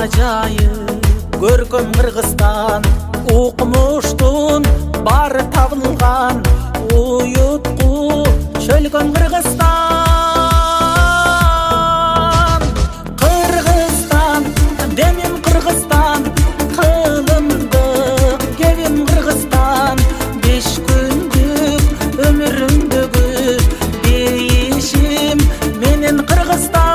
Acayip görkem Kırgızstan, uqmuştun bari tabılgan, uyutqu çölgön Kırgızstan. Kırgızstan, demim Kırgızstan, kılımdık gevim Kırgızstan. 5 gündük ömürümdügü değişim menin Kırgızstan.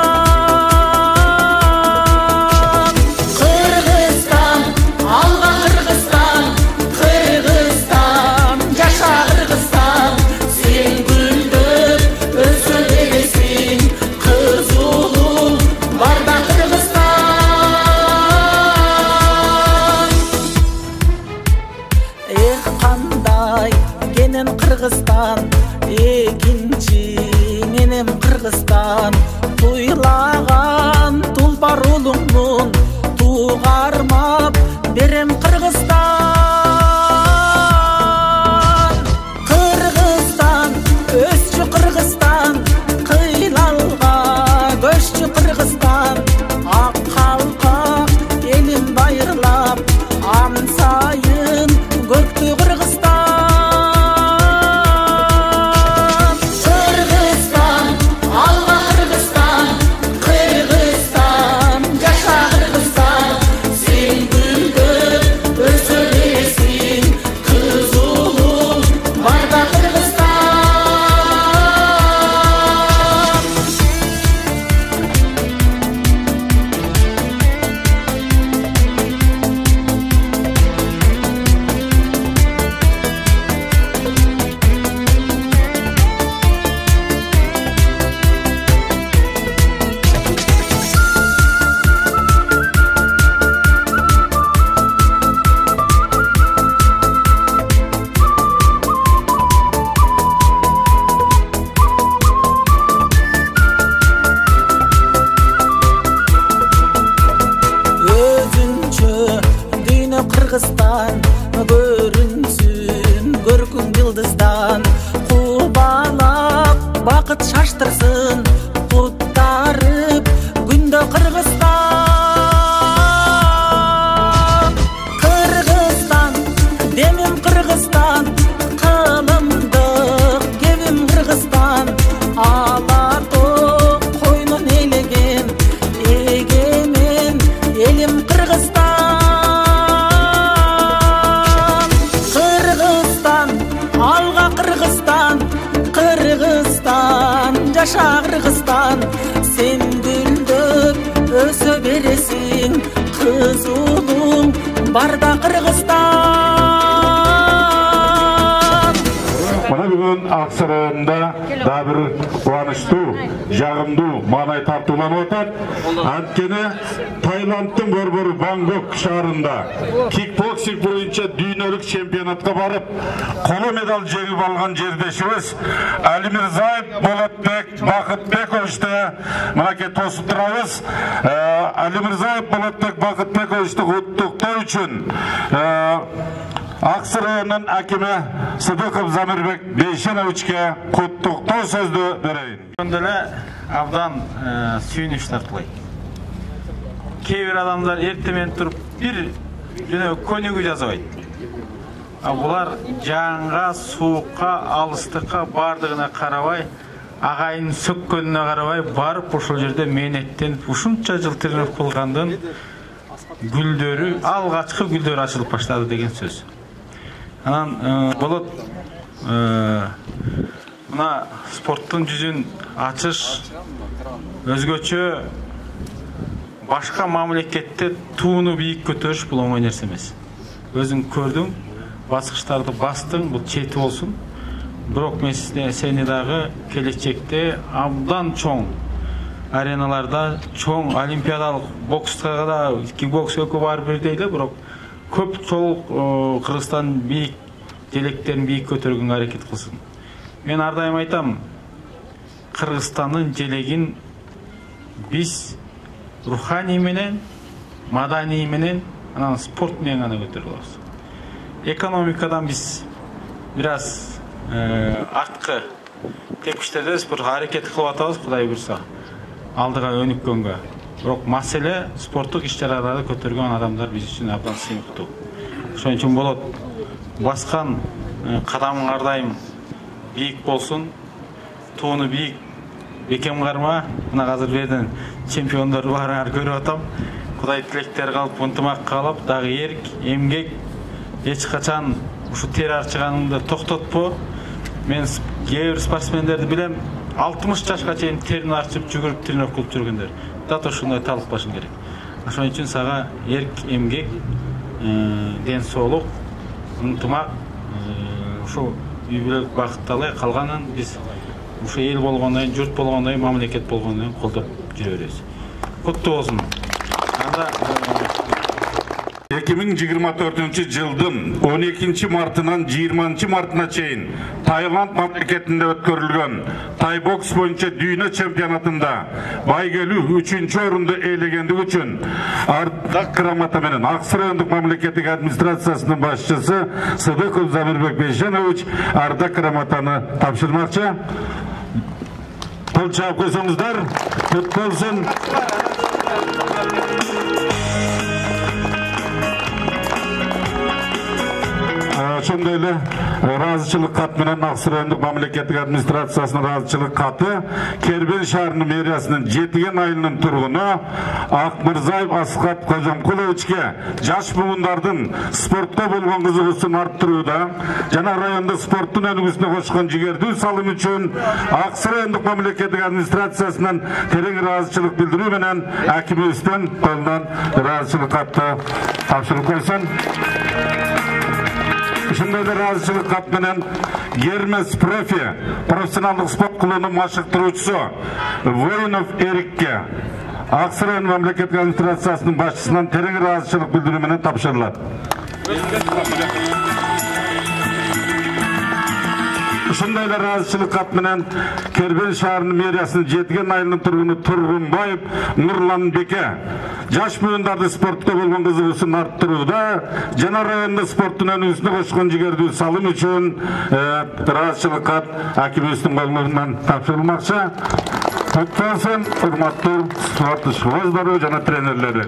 Kırgızstan, ekinci menem Kırgızstan. Tuylagan tulbar ulumnun tuğarmap berem Kırgızstan. Kırgızstan, özçü Kırgızstan, kıylalga göççü Kırgızstan. Ak kalkak elim bayırlap, ansayın göktü Kırgızstan. Kırgızstan görünsün görkün yıldızdan, kubalap bakıt şaştırsın kutlarıp günde Kırgızstan. Kırgızstan, demim Kırgızstan, kılımdık gevim Kırgızstan. Alato koynun eylegen egemen elim Kırgızstan. Kırgızstan, yaşa Kırgızstan, sen güldük ösö beresin, kız ulum barda Kırgızstan. Mana бүгүн Аксы районунда да бир кубанычтуу, жагымдуу маанай тартууланып атат. Анткени Таиланддын борбору Бангкок шаарында кикбоксинг боюнча дүйнөлүк чемпионатка барып, коло медаль жеңип алган жердешибиз Алимирзаев Болотбек Бакытбековичти мынакей тосуп турабыз. Алимирзаев Болотбек Бакытбековичти куттуктоо үчүн Аксы районунун акими Сыдыков Замирбек Бейшеновичке куттуктоо сөздү берейин. Деле абдан сүйүнүч тартылайт. Кээ бир адамдар эртемен туруп бир жөнө көнүгүү жазабайт. Булар жаңга, суукка, алыстыкка бардыгына карабай, агайын сөккөнүнө карабай барып ушул жерде мээнеттенип ушунча жыл тиринеп кылгандын гүлдөрү, алгачкы гүлдөр ачылып баштады деген сөз. Анан болот мына спорттун жүзүн ачыш өзгөчө башка мамлекетте тууну бийик көтөрүш бул оңой нерсе эмес. Өзүң көрдүң, баскычтарды бастың, бул чети болсун. Бирок мен сени дагы келечекте абдан чоң ареналарда, чоң олимпиадалык бокска да, кикбокс экөө барып бирдей эле, бирок көп чоң Кыргызстан бийик желектерин бийик көтөргөнгө аракет кылсын. Мен ар дайым айтам, Кыргызстандын желегин биз руханий менен, маданий менен, анан спорт менен гана көтөрө алабыз. Экономикадан биз бир аз арткы тепкичтердебиз, бир аракет кылып атабыз, Кудай буйрса, алдыга өнүккөнгө. Бирок маселе спорттук иш-чараларды көтөргөн адамдар биз үчүн абдан сыймыктуу. Ошон үчүн болот. Баскан кадамың ар дайым бийик болсун. Тууну бийик бекем карма. Мына азыр берден чемпиондор баарыңар көрүп атам. Кудай тилектер калып, ынтымак калып, дагы эрк, эмгек эч качан ушу тер арчыганыңды токтотпо. Мен кээ бир спортсмендерди билем, 60 жашка чейин терин арчып, жүгүрүп тренировка кылып жүргөндөр. Дат ошондой талыкпашың керек. Ошон үчүн сага эрк, эмгек, ден соолук, ынтымак, ушу үй бүлөлүк бакытталай калганын биз ушу эл болгондой, журт болгондой, мамлекет болгондой колдоп жүрө беребиз. Куттуу болсун. 2024 жылдын 12 мартынан 20 мартына чейин Таиланд мамлекетинде өткөрүлгөн тай бокс боюнча дүйнө чемпионатында байгелүү 3-орунду ээлегендиги үчүн ардак грамота менен Аксай райондук мамлекеттик администрациясынын башчысы Сыдыков Замирбек Бейшенович ардак грамотаны тапшырмакчы. Кол чаап койсоңуздар, куттуу болсун. Ошондой эле ыраазычылык кат менен Аксай райондук мамлекеттик администрациясынын ыраазычылык каты Кербен шаарынын мэриясынын Жетиген айылынын тургуну Акмырзаев Асхат Кожомкуловичке жаш бугундардын спортко болгон кызыгуусун арттырууда жана райондо спорттун өнүгүүсүнө кошкон жигердүү салым үчүн Аксай райондук мамлекеттик администрациясынан терең ыраазычылык билдирүү менен акимибизден колунан ыраазычылык катты тапшырып койсун. Ошондой эле ыраазычылык кат менен Гермес Профи профессионалдык спорт клубунун машыктыруучусу Воинов Эрикке Аксай району мамлекеттик администрациясынын башчысынан терең ыраазычылык билдирүү менен тапшырылат. Ошондой эле ыраазычылык кат менен Кербен шаарынын мэриясынын Жетиген айылынын тургуну Тургунбаев Нурланбеке жаш буюндарды спортко болгон кызыгуусун арттырууда жана райондо спорттун өнүгүүсүнө кошкон жигердүү салым үчүн ыраазычылык кат акимибиздин колунан тапшырылмакчы. Куттуу болсун, урматтуу спортчубуздар жана тренерлери.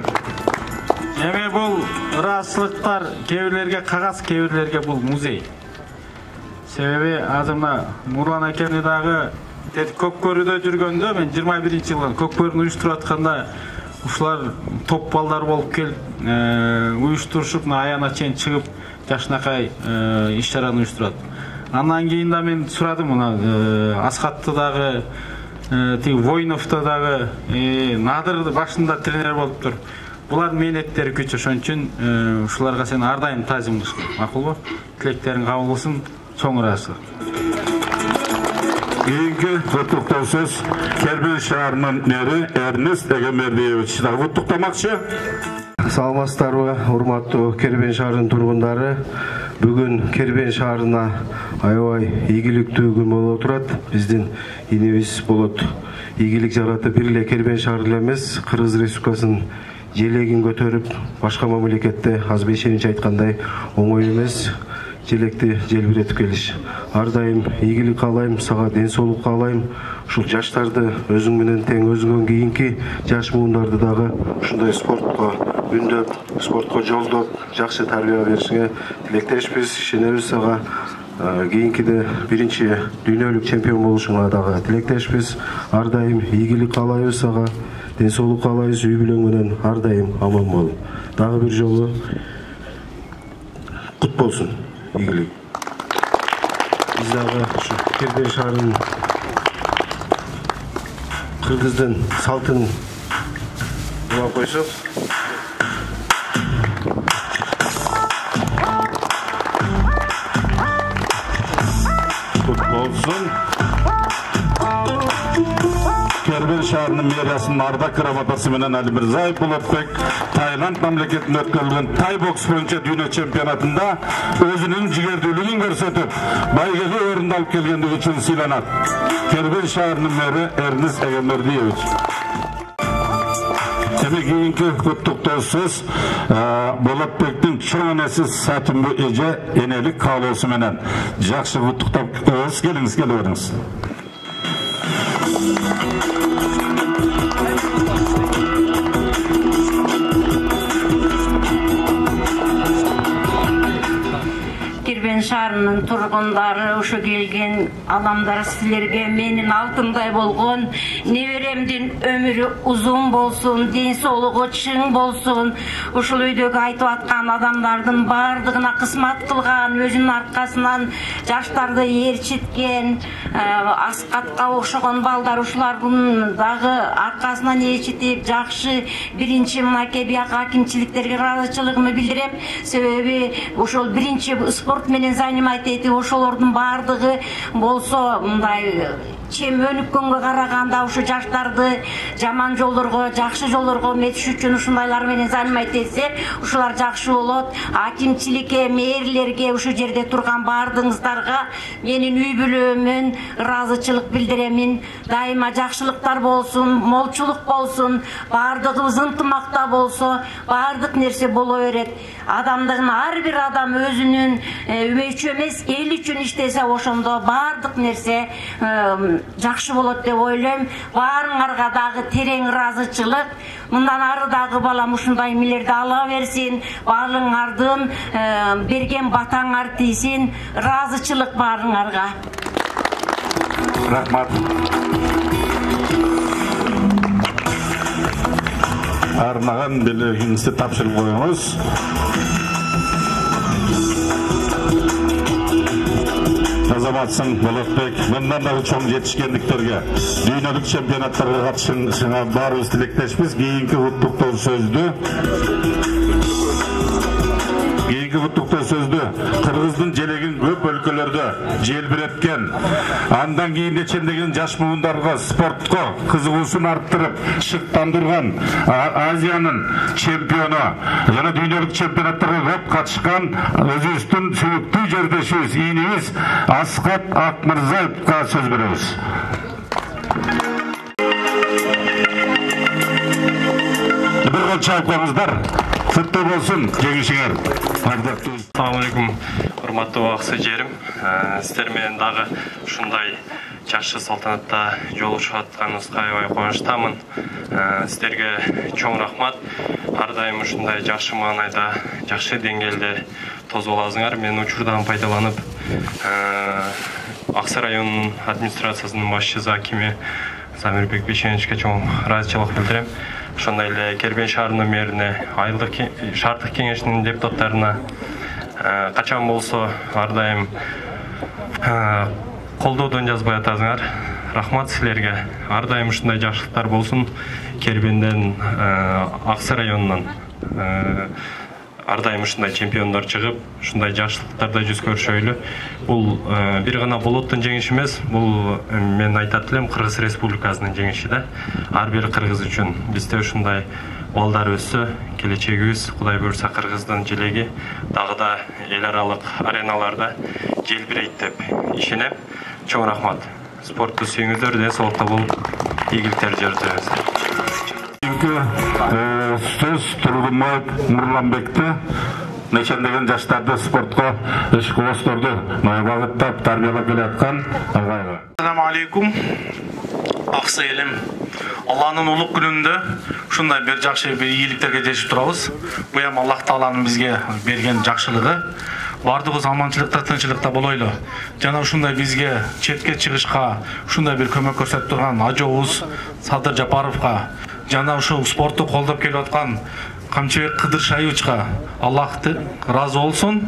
Эми бул ыраазычылыктар кээ бирлерге кагаз, кээ бирлерге бул музей. Себеби азыр мына Нурлан акемди дагы Көкбөрүдө жүргөндө мен 21-жылы Көкбөрүнү уюштуруп атканда ушулар топ балдар болуп келип уюштурушуп аяна чейин чыгып жашынакай иш-чараны уюштурат. Андан кийин да мен сурадым мына Асхатты дагы тиги Воиновду дагы Надыр башында тренер болуптур. Булар мээнеттери күч, ошон үчүн ушуларга сен ар дайым таазим кылыш керек. Макулбу? Тилектериң кабыл болсун. Чоң ыраазычылык. Кийинки куттуктоо сөз Кербен шаарынын мэри Эрнест Эгембердиевич дагы куттуктамакчы. Саламатсыздарбы, урматтуу Кербен шаарынын тургундары. Бүгүн Кербен шаарына аябай ийгиликтүү күн болуп турат. Биздин инибиз болот. Ийгилик жаратып бир эле Кербен шаары эле эмес, Кыргыз Республикасынын желегин көтөрүп, башка мамлекетте аз бешеничи айткандай оңой эмес. Желекти желбиретип келиш. Ар дайым ийгилик каалайм, сага ден соолук каалайм. Ушул жаштарды өзүң менен тең өзүңөн кийинки жаш бугундарды дагы ушундай спортко үндөп, спортко жолдоп, жакшы тарбия беришиңе тилектешпиз, ишенебиз сага. Кийинкиде биринчи дүйнөлүк чемпион болушуңа дагы тилектешпиз. Ар дайым ийгилик каалайбыз сага, ден соолук каалайбыз, үй бүлөң менен ар дайым аман бол. Дагы бир жолу кут болсун. Ийгилик. Биз дагы ушу Кербен шаарынын кыргыздын салтын улап койсок. Кут болсун. Кербен шаарынын мэриясынын ардак грамотасы менен Алимырзаев Болотбек Таиланд мамлекетинде өткөрүлгөн тай бокс боюнча дүйнө чемпионатында өзүнүн жигердүүлүгүн көрсөтүп, байгелүү орунду алып келгендиги үчүн сыйланат. Кербен шаарынын мэри Эрнест Эгембердиевич. Эми кийинки куттуктоо сөз Болотбектин чоң энеси Сатимбу эже энелик каалоосу менен жакшы куттуктап күтөбүз. Келиңиз, келе бериңиз. Кербен шаарынын тургундары, ушу келген адамдар, силерге менин алтындай болгон неберемдин өмүрү узун болсун, ден соолугу чың болсун. Ушул үйдөгү айтып аткан адамдардын бардыгына кызмат кылган, өзүнүн аркасынан жаштарды ээрчиткен, Аскатка окшогон балдар ушулардын дагы аркасынан ээрчитип, жакшы биринчи мынакей бияка акимчиликтерге ыраазычылыгымды билдирем. Себеби ошол биринчи спорт менен занимать этип, ошолордун бардыгы болсо мындай чем өнүккөнгө караганда ушу жаштарды жаман жолдорго, жакшы жолдорго метиш үчүн ушундайлар менен занимать этсе, ушулар жакшы болот. Акимчиликке, мэрлерге, ушу жерде турган бардыгыңыздарга менин үй бүлөмүн ыраазычылык билдиремин. Дайыма жакшылыктар болсун, молчулук болсун, бардыгыбыз ынтымакта болсо, бардык нерсе боло берет. Адамдын ар бир адам өзүнүн үчүн эмес, эл үчүн иштесе, ошондо бардык нерсе жакшы болот деп ойлойм. Баарыңарга дагы терең ыраазычылык. Мындан ары дагы балам ушундай эмелерди ала берсин. Баарыңардын берген батаңар тийсин. Ыраазычылык баарыңарга. Рахмат. Арнаган белгиңизди тапшырып коюңуз. Азаматсың Болотбек, мындан дагы чоң жетишкендиктерге, дүйнөлүк чемпионаттарга катышыңа баарыбыз тилектешпиз. Кийинки куттуктоо сөздү Кыргыздын желегин көп өлкөлөрдө желбиреткен, андан кийин чендеген жаш муундарга спортко кызыгуусун арттырып, шыктандырган, Азиянын чемпиону жана дүйнөлүк чемпионаттарга көп катышкан өзүбүздүн сүйүктүү жердешибиз, ийнибиз Аскат Акмырзаевга сөз беребиз. Бир кол чайып коюңуздар. Құтты болсын, жеңишіңер. Ассаламу алейкум, урматтуу аксы жерим. Сиздер менен дагы ушундай жакшы салтанатта жолугушуп атканыбызга аябай кубанычтамын. Сиздерге чоң рахмат. Ар дайым ушундай жакшы маанайда, жакшы деңгээлде тосуп аласыңар. Мен учурдан пайдаланып, Аксы районунун администрациясынын башчысы акими Замирбек Бейшеновичке чоң ыраазычылык билдирем. Ошондой эле Кербен шаарынын мэрине, айылдык шаардык кеңешинин депутаттарына качан болсо ар дайым колдоодон жазбай атасыңар. Рахмат силерге. Ар дайым ушундай жакшылыктар болсун. Кербенден, Аксы районунан ар дайым ушундай чемпиондор чыгып, ушундай жакшылыктарда жүз көрүшөйлү. Бул бир гана Болоттун жеңиши эмес, бул мен айтат элем Кыргыз Республикасынын жеңиши да. Ар бир кыргыз үчүн бизде ушундай балдар өссө, келечегибиз Кудай буйрса Кыргыздын желеги дагы да эл аралык ареналарда желбирейт деп ишенем. Чоң рахмат. Спортту сүйүңүздөр, ден соолукта болуп, ийгиликтер жөртөңүздөр. Сөз Тургунбаев Нурланбекти нечендеген жаштарды спортко ишкубосторду багыттап тарбиялап келаткан агайга. Ассаламу алейкум. Аксы элим. Алланын улук күнүндө ушундай бир жакшы бир ийгиликтерге жешип турабыз. Бу эми Аллах Тааланын бизге берген жакшылыгы. Бардыгыбыз аманчылыкта, тынччылыкта болойлу. Жана ушундай бизге четке чыгышка, ушундай бир көмөк көрсөтүп турган ажообуз Садыр Жапаровго, жана ушул спортту колдоп келип аткан Камчыбек Кыдыршаевичка Аллах разы болсун.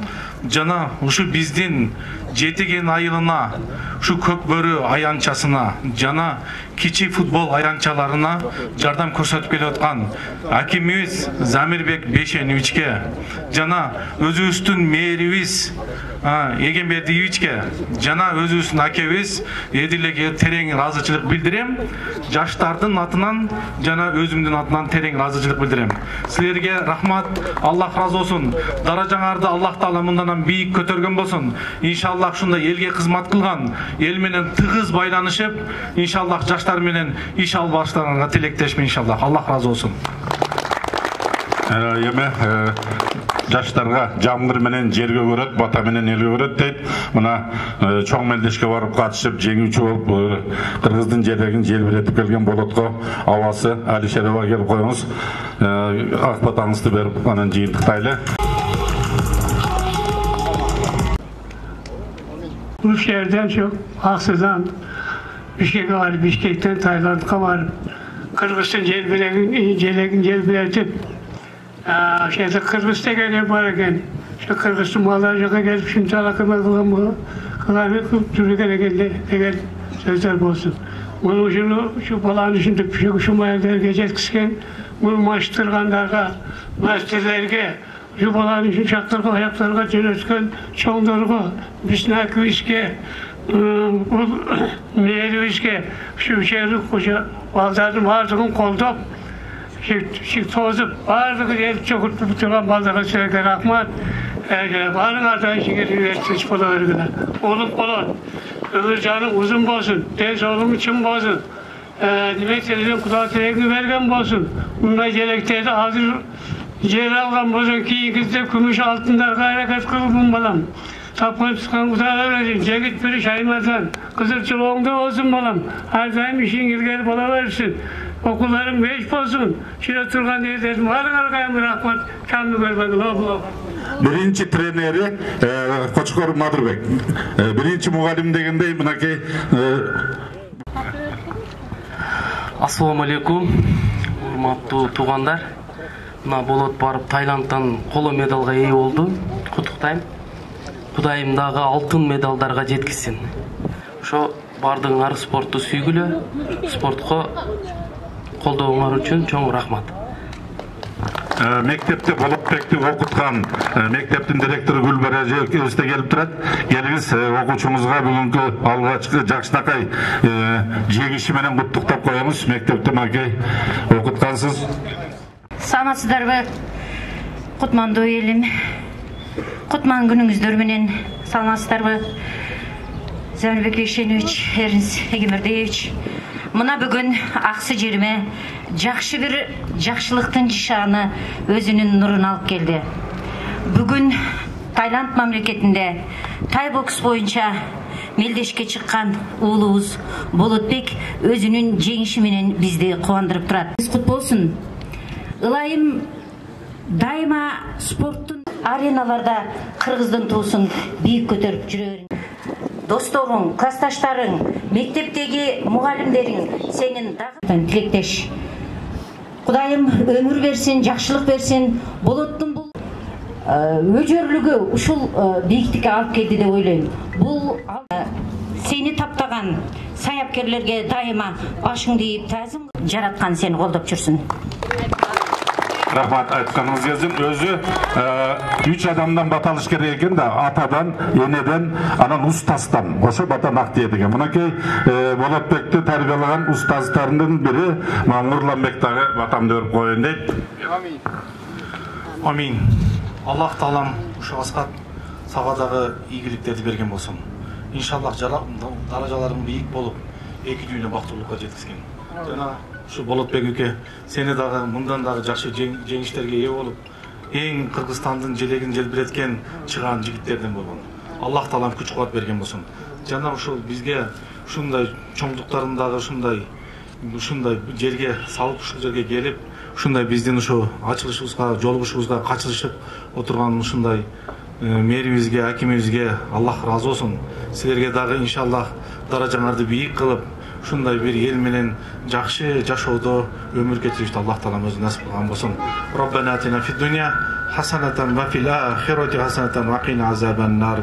Жана ушу биздин жетиген айылына, ушу көкбөрү аянчасына, жана кичи футбол аянчаларына жардам көрсөтүп келип аткан акимибиз Замирбек Бейшеновичке, жана өзүбүздүн мэрибиз Эгембердиевичке, жана өзүбүздүн акебиз Эдилеге терең ыраазычылык билдирем. Жаштардын атынан жана өзүмдүн атынан терең ыраазычылык билдирем. Силерге рахмат, Аллах разы болсун. Даражаңарды Аллах Таала мындан бийик көтөргөн болсун. Иншаллах ушундай элге кызмат кылган, эл менен тыгыз байланышып, иншаллах жаштар менен иш алып барыштарыңарга тилектешмин иншаллах. Аллах разы болсун. Жаштарга жамгыр менен жерге көрөт, бата менен элге көрөт дейт. Мына чоң мелдешке барып катышып, жеңүүчү болуп, Кыргыздын желегин желбиретип келген Болотко абасы Алишерова келип коюңуз. Ак батаңызды берип, анан жыйынтыктайлы. Bu şehirden çok Aksa'dan Bişkek'e var, Bişkek'ten Tayland'a var. Kırgız'ın celbiletip şeyde Kırgız'da gelip varken şu Kırgız'ın mallarca gelip şimdi alakama kılanı Türkiye'ye geldi sözler olsun. Bunu şu balanın içinde şu mayakları geçetkisken bunu maçtırganlarga, maçtırlarga şu balanın için çaktırga, ayaklarga dönüşken çoğunlarga, bisnak işke, meyeli işke, şu şehirlik koca baldarın vardığın koldop, tozup, vardığı el çokurtlu tutulan baldağa sürekli rahmat, varın ardağın şekerini versin bula örgüne. Olup olan, öbür canım uzun olsun, tez oğlum için olsun, demek televizyon kulağı televizyon vergen olsun, bununla gelekteydi hazır yer algan olsun ki ikizde gümüş altınlar gayret kılıbım balam. Tapkan çıkan kutağına versin, ceket biri şaymazsan, kızırçılığında olsun balam, her daim işin ilgili bala versin. Okullarım beş olsun, şurada turgan diye dedim, varın arkayım rahmat, kanlı görmedi, laf. Birinci treneri Koçkor Madurbek. Birinci muğalim degende mınakey. Assalamu alaikum. Урматтуу туугандар. Мына болот барып Тайландтан коло медалга ээ болду. Куттуктайм. Кудайым дагы алтын медалдарга жеткизсин. Ошо бардыгыңар спортту сүйгүлө. Спортко колдооңор үчүн чоң рахмат. Mektepte Bolotbek'ti okutkan mekteptin direktörü Gülber Ece özde gelip turat. Geliniz okuçumuzga bugünkü algaçkı Jakşnakay jegişi menen kutluktap koyamız. Mektepte makey okutkansız. Санасыздарбы, Кутмандуу элим. Кутман күнүңүздөр менен саламатсыздарбы? Зәмилбек Ишенович, Эрнис Эгемердиевич. Мына бүгүн аксы жериме жакшы бир жакшылыктын жишаны өзүнүн нурун алып келди. Бүгүн Тайланд мамлекетинде тай бокс боюнча мелдешке чыккан уулубуз Болотбек өзүнүн жеңиши менен бизди кубандырып турат. Кут болсун. Ылайым дайыма спорттун ареналарда Кыргыздын туусун бийик көтөрүп жүрө берин. Досторуң, классташтарың, мектептеги мугалимдериң сенин дагы тилектеш. Кудайым өмүр берсин, жакшылык берсин. Болоттун бул өжөрлүгү ушул бийиктикке алып келди деп ойлойм. Бул сени таптаган саяпкерлерге дайыма башыңды ийип тазым жараткан сени колдоп жүрсүн. Rahmat aytkanınız yazın. Özü 3 adamdan batalış gerek eкен de atadan, eneden, anan ustastan. Oşo batamak diyedigen. Mınakey Bolotbek'te terbiyalagan ustazlarının biri Nurlanbek dağı batam dörüp koyun deyip. Amin. Amin. Allah Taalam uşu askat sağadağı iyiliklerdi bergen bolsun. İnşallah darajaların biyik bolup eki düğüne baktırlıkka jetkizген. Жана şu Bolotbek üke seni dagı mындан dagı жакшы жеңиштерге ээ болуп, эң Кыргызстандын желегин желбиреткен чыган жигиттерден болгон. Аллах Таалам күч кубат берген болсун. Жана ушул бизге ушундай чоңдуктарындагы ушундай жерге салып ушул жерге келип, ушундай биздин ушу ачылышыбызга, жолугушубузга катышып отурган ушундай мэрибизге, акимибизге Аллах разы болсун. Силерге дагы иншаллах даражаңарды бийик кылып, шундай бир ел менен жакшы жашоодо өмүр кечиришти Аллах Таалам өзү насип кылган болсун. Роббана атина фид дунья хасанатан ва фил ахирати хасанатан ва қина азабан нар.